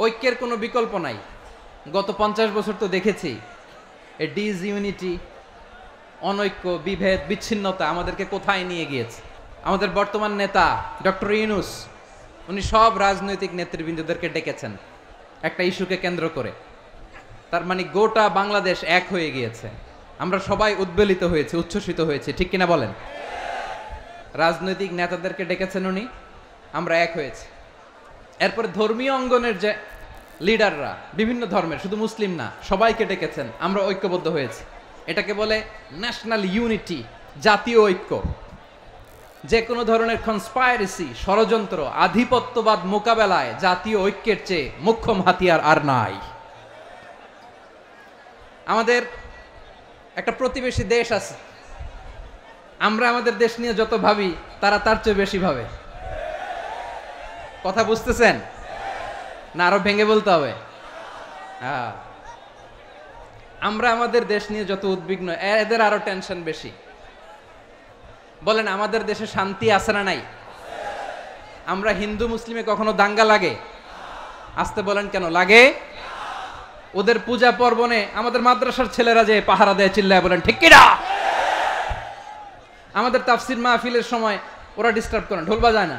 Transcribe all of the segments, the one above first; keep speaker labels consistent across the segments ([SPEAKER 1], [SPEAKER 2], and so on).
[SPEAKER 1] ঐক্যের কোনো বিকল্প নাই। গত 50 বছর তো দেখেছি এই ডিসইউনিটি, অনৈক্য, বিভেদ, বিচ্ছিন্নতা আমাদেরকে কোথায় নিয়ে গিয়েছে। আমাদের বর্তমান নেতা ডক্টর ইউনূস, উনি সব রাজনৈতিক নেতৃবৃন্দদেরকে ডেকেছেন একটা ইস্যুকে কেন্দ্র করে। তার মানে গোটা বাংলাদেশ এক হয়ে গিয়েছে। আমরা সবাই উদ্বেলিত হয়েছে, উচ্ছ্বসিত হয়েছে, ঠিক কিনা বলেন? রাজনৈতিক নেতাদেরকে ডেকেছেন উনি, আমরা এক হয়েছে। এরপরে ধর্মীয় অঙ্গনের যে লিডাররা, বিভিন্ন ধর্মের, শুধু মুসলিম না, সবাইকে ডেকেছেন, আমরা ঐক্যবদ্ধ হয়েছে। এটাকে বলে ন্যাশনাল ইউনিটি, জাতীয় ঐক্য। যে কোনো ধরনের কনস্পাইরেসি, ষড়যন্ত্র, আধিপত্যবাদ মোকাবেলায় জাতীয় ঐক্যের চেয়ে মোক্ষম হাতিয়ার আর নাই। আমাদের একটা প্রতিবেশী দেশ আছে, আমরা আমাদের দেশ নিয়ে যত ভাবি তারা তার চেয়ে বেশি ভাবে। কথা বুঝতেছেন না? আরো ভেঙে বলতে হবে। আমরা আমাদের দেশ নিয়ে যত উদ্বিগ্ন, এদের আরো টেনশন বেশি। বলেন, আমাদের দেশে শান্তি আছে না নাই? আমরা হিন্দু মুসলিমে কখনো দাঙ্গা লাগে? আসতে বলেন, কেন লাগে? ওদের পূজা পর্বণে আমাদের মাদ্রাসার ছেলেরা যে পাহারা দেয়, চিল্লায় বলেন ঠিক কিনা? আমাদের তাফসির মাহফিলের সময় ওরা ডিস্টার্ব করেন, ঢোল বাজায় না।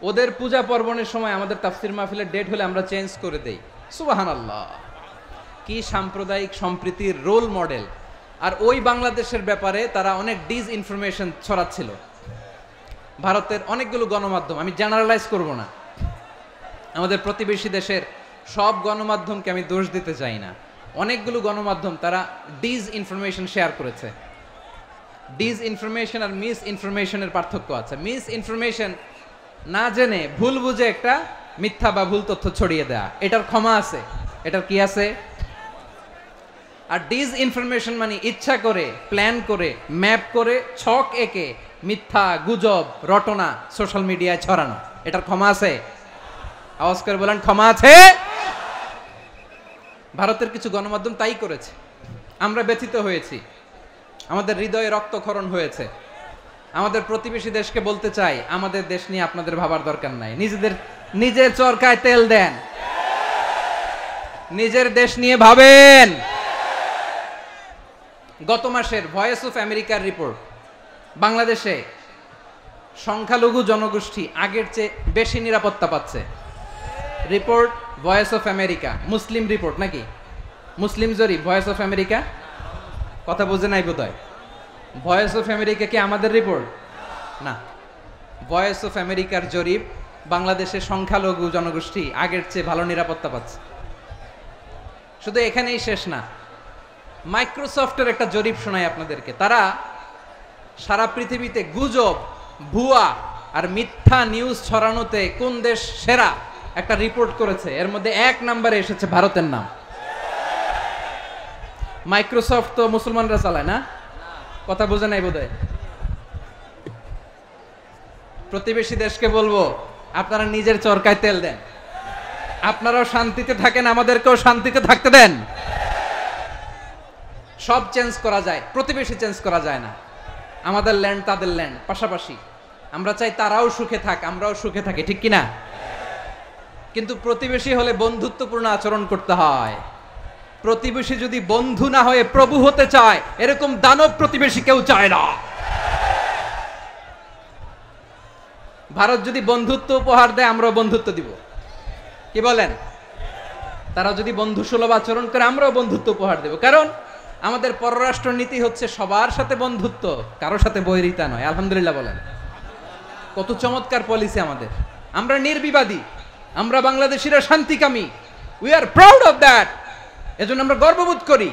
[SPEAKER 1] ওদের পূজা পর্বণের সময় আমাদের তাফসির মাহফিলের ডেট হলে আমরা চেঞ্জ করে দেই। সুবহানাল্লাহ, কি সাম্প্রদায়িক সম্প্রীতির রোল মডেল। আর ওই বাংলাদেশের ব্যাপারে তারা অনেক ডিসইনফরমেশন ছড়াচ্ছিল। ভারতের অনেকগুলো গণমাধ্যম, আমি জেনারেলাইজ করব না, আমাদের প্রতিবেশী দেশের সব গণমাধ্যমকে আমি দোষ দিতে চাই না, অনেকগুলো গণমাধ্যম তারা ডিসইনফরমেশন শেয়ার করেছে। ডিসইনফরমেশন আর মিস ইনফরমেশনের পার্থক্য আছে। মিস ইনফরমেশন না জেনে ভুল বুঝে একটা মিথ্যা বা ভুল তথ্য ছড়িয়ে দেয়া, এটার ক্ষমা আছে, এটার কি আছে? আর ডিসইনফরমেশন মানে ইচ্ছা করে, প্ল্যান করে, ম্যাপ করে, ছক এঁকে মিথ্যা, গুজব, রটনা সোশ্যাল মিডিয়ায় ছড়ানো, এটার ক্ষমা আছে? আওয়াজ করে বলেন, ক্ষমা আছে? ভারতের কিছু গণমাধ্যম তাই করেছে, আমরা ব্যথিত হয়েছি, আমাদের হৃদয়ে রক্তক্ষরণ হয়েছে। আমাদের প্রতিবেশী দেশকে বলতে চাই, আমাদের দেশ নিয়ে আপনাদের ভাবার দরকার নাই, নিজের চরকায় তেল দেন, নিজের দেশ নিয়ে ভাবেন। গত মাসের ভয়েস অফ আমেরিকার রিপোর্ট, বাংলাদেশে সংখ্যালঘু জনগোষ্ঠী আগের চেয়ে বেশি নিরাপত্তা পাচ্ছে। Report voice of America, Muslim report নাকি? মুসলিম জরিপ, ভয়েস অফ আমেরিকা। কথা বুঝে নাই বোধহয়। ভয়েস অফ আমেরিকা কি আমাদের রিপোর্ট না? ভয়েস অফ আমেরিকার জরিপ, বাংলাদেশের সংখ্যালঘু জনগোষ্ঠী আগের চেয়ে ভালো নিরাপত্তা পাচ্ছে। শুধু এখানেই শেষ না, মাইক্রোসফটের একটা জরিপ শোনাই আপনাদেরকে। তারা সারা পৃথিবীতে গুজব, ভুয়া আর মিথ্যা নিউজ ছড়ানোতে কোন দেশ সেরা একটা রিপোর্ট করেছে। এর মধ্যে 1 নম্বরে এসেছে ভারতের নাম। মাইক্রোসফট তো মুসলমানরা চালায় না? কথা বোঝে নাই বোধহয়। প্রতিবেশী দেশকে বলবো, আপনারা নিজের চরকায় তেল দেন, আপনারাও শান্তিতে থাকেন, আমাদেরকেও শান্তিতে থাকতে দেন। সব চেঞ্জ করা যায়, প্রতিবেশী চেঞ্জ করা যায় না। আমাদের ল্যান্ড তাদের ল্যান্ড, পাশাপাশি। আমরা চাই তারাও সুখে থাক, আমরাও সুখে থাকি, ঠিক কিনা? কিন্তু প্রতিবেশী হলে বন্ধুত্বপূর্ণ আচরণ করতে হয়। প্রতিবেশী যদি বন্ধু না হয়ে প্রভু হতে চায়, এরকম দানব প্রতিবেশী কেউ চায় না। ভারত যদি বন্ধুত্ব উপহার দেয়, আমরাও বন্ধুত্ব দিব, কি বলেন? তারা যদি বন্ধু সুলভ আচরণ করে, আমরাও বন্ধুত্ব উপহার দেব। কারণ আমাদের পররাষ্ট্র নীতি হচ্ছে সবার সাথে বন্ধুত্ব, কারোর সাথে বৈরিতা নয়। আলহামদুলিল্লাহ বলেন, কত চমৎকার পলিসি আমাদের। আমরা নির্বিবাদী, আমরা বাংলাদেশিরা শান্তিকামী, we are proud of that. এজন্য আমরা গর্ববোধ করি।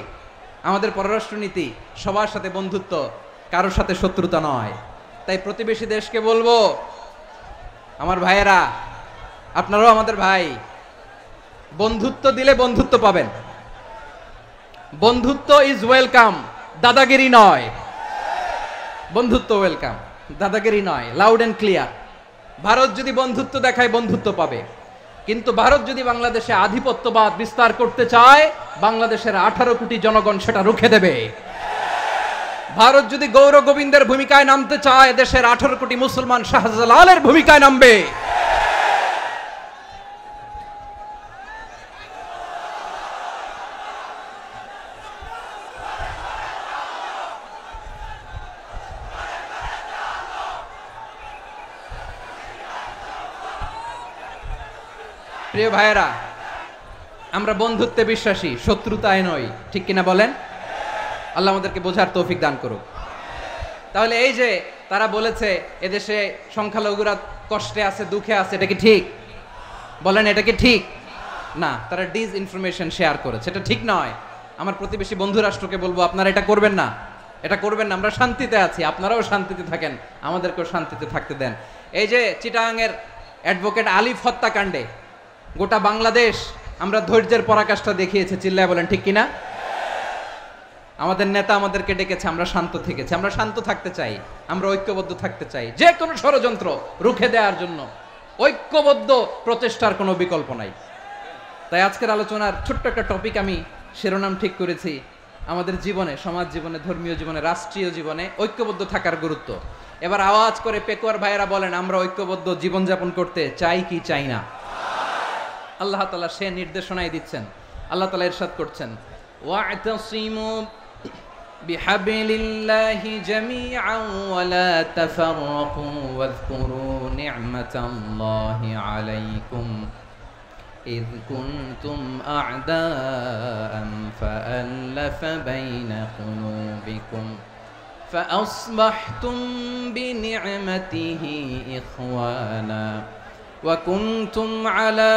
[SPEAKER 1] আমাদের পররাষ্ট্র নীতি সবার সাথে বন্ধুত্ব, কারোর সাথে শত্রুতা নয়। তাই প্রতিবেশী দেশকে বলবো, আমার ভাইয়েরা, আপনারাও আমাদের ভাই, বন্ধুত্ব দিলে বন্ধুত্ব পাবেন। বন্ধুত্ব ইজ ওয়েলকাম, দাদাগিরি নয়। বন্ধুত্ব ওয়েলকাম, দাদাগিরি নয়, লাউড এন্ড ক্লিয়ার। ভারত যদি বন্ধুত্ব দেখায়, বন্ধুত্ব পাবে। কিন্তু ভারত যদি বাংলাদেশে আধিপত্যবাদ বিস্তার করতে চায়, বাংলাদেশের 18 কোটি জনগণ সেটা রুখে দেবে। ভারত যদি গৌর গোবিন্দের ভূমিকায় নামতে চায়, দেশের 18 কোটি মুসলমান শাহজালালের ভূমিকায় নামবে। প্রিয় ভাইয়েরা, আমরা বন্ধুত্বে বিশ্বাসী, শত্রুতায় নই, ঠিক কিনা বলেন? আল্লাহ আমাদেরকে বোঝার তৌফিক দান করুক। তাহলে এই যে তারা বলেছে এদেশে সংখ্যালঘুরা কষ্টে আছে, দুঃখে আছে, এটা কি ঠিক? বলেন, এটা কি ঠিক? না, তারা ডিসইনফরমেশন শেয়ার করেছে, এটা ঠিক নয়। আমার প্রতিবেশী বন্ধু রাষ্ট্রকে বলবো, আপনারা এটা করবেন না, এটা করবেন না। আমরা শান্তিতে আছি, আপনারাও শান্তিতে থাকেন, আমাদেরকেও শান্তিতে থাকতে দেন। এই যে চিটাগাংয়ের অ্যাডভোকেট আলিফ হত্যাকাণ্ডে গোটা বাংলাদেশ আমরা ধৈর্যের পরাকাষ্ঠা দেখিয়েছে, চিল্লায় বলেন ঠিক কিনা? আমাদের নেতা আমাদেরকে ডেকেছে, আমরা শান্ত থেকেছি। আমরা শান্ত থাকতে চাই, আমরা ঐক্যবদ্ধ থাকতে চাই। যে কোনো ষড়যন্ত্র রুখে দেওয়ার জন্য ঐক্যবদ্ধ প্রচেষ্টার কোনো বিকল্প নাই। তাই আজকের আলোচনার ছোট্ট একটা টপিক আমি শিরোনাম ঠিক করেছি, আমাদের জীবনে, সমাজ জীবনে, ধর্মীয় জীবনে, রাষ্ট্রীয় জীবনে ঐক্যবদ্ধ থাকার গুরুত্ব। এবার আওয়াজ করে পেকুয়ার ভাইয়েরা বলেন, আমরা ঐক্যবদ্ধ জীবনযাপন করতে চাই কি চাই না? আল্লাহ তাআলা সে নির্দেশনাই দিচ্ছেন। আল্লাহ তাআলা ইরশাদ করছেন, ওয়া'তাসিমু বিহাবলিল্লাহি জামিআন ওয়া লা তাফাররাকু ওয়াযকুরু নি'মাতাল্লাহি আলাইকুম إذ كنتم أعداء فألف بين قلوبكم فأصبحتم بنعمته إخوانا وكنتم على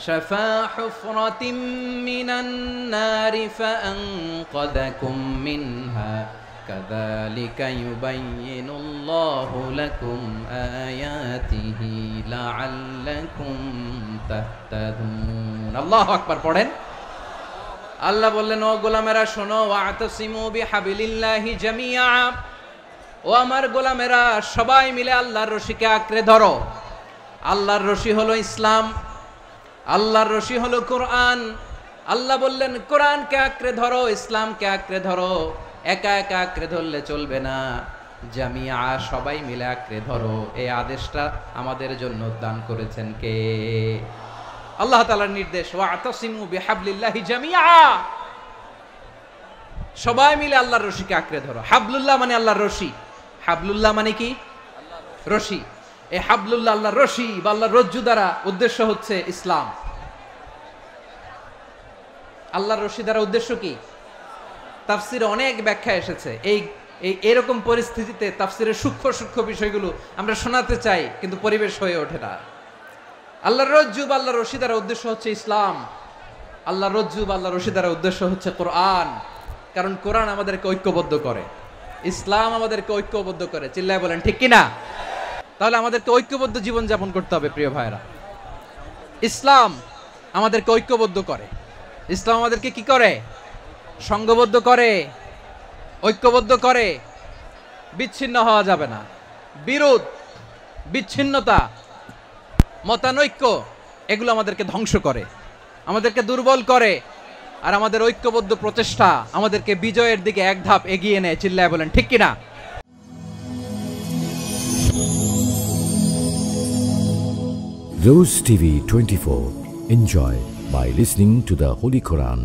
[SPEAKER 1] شفا حفرة من النار فأنقذكم منها كذلك يبين الله لكم آياته لعلكم تهتدون الله أكبر পড়েন। আল্লাহ বললেন, ও গোলামেরা শোনো, ওয়া'তাসিমু বিহাবলিল্লাহি জামিআ, ও আমার গোলামেরা সবাই মিলে আল্লাহর রশিকে আঁকড়ে ধরো। আল্লাহর রশি হলো ইসলাম, আল্লাহর রশি হলো কোরআন। আল্লাহ বললেন কোরআনকে আঁকড়ে ধরো, ইসলামকে আঁকড়ে ধরো। একা একা আঁকড়ে ধরলে চলবে না, জামিআ সবাই মিলে আঁকড়ে ধরো। এই আদেশটা আমাদের জন্য দান করেছেন কে? আল্লাহ তাআলার নির্দেশ, ওয়া'তাসিমু বিহাবলিল্লাহি জামিআ, সবাই মিলে আল্লাহর রশিকে আঁকড়ে ধরো। হাবলুল্লাহ মানে আল্লাহর রশি। হাবলুল্লাহ মানে কি? রশি। এই হাবলুল্লাহ আল্লাহর রশি বা আল্লাহর রজ্জু দ্বারা উদ্দেশ্য হচ্ছে ইসলাম। আল্লাহর রশি দ্বারা উদ্দেশ্য কি? তাফসিরে অনেক ব্যাখ্যা এসেছে। এরকম পরিস্থিতিতে তাফসিরের সূক্ষ্ম সূক্ষ্ম বিষয়গুলো আমরা শোনাতে চাই, কিন্তু পরিবেশ হয়ে ওঠে না। আল্লাহর রজ্জু বা আল্লাহর রশি দ্বারা উদ্দেশ্য হচ্ছে ইসলাম। আল্লাহর রজ্জু বা আল্লাহর রশি দ্বারা উদ্দেশ্য হচ্ছে কোরআন, কারণ কোরআন আমাদেরকে ঐক্যবদ্ধ করে, ইসলাম আমাদেরকে ঐক্যবদ্ধ করে। চিল্লায় বলেন ঠিক কিনা? তাহলে আমাদেরকে ঐক্যবদ্ধ জীবনযাপন করতে হবে প্রিয় ভাইরা। ইসলাম আমাদেরকে ঐক্যবদ্ধ করে। ইসলাম আমাদেরকে কি করে? সংঘবদ্ধ করে, ঐক্যবদ্ধ করে। বিচ্ছিন্ন হওয়া যাবে না। বিরোধ, বিচ্ছিন্নতা, মতানৈক্য এগুলো আমাদেরকে ধ্বংস করে, আমাদেরকে দুর্বল করে। আর আমাদের ঐক্যবদ্ধ প্রচেষ্টা আমাদেরকে বিজয়ের দিকে এক ধাপ এগিয়ে নেয়। চিল্লায় বলেন ঠিক কিনা?
[SPEAKER 2] Rose TV 24. Enjoy by listening to the Holy Quran.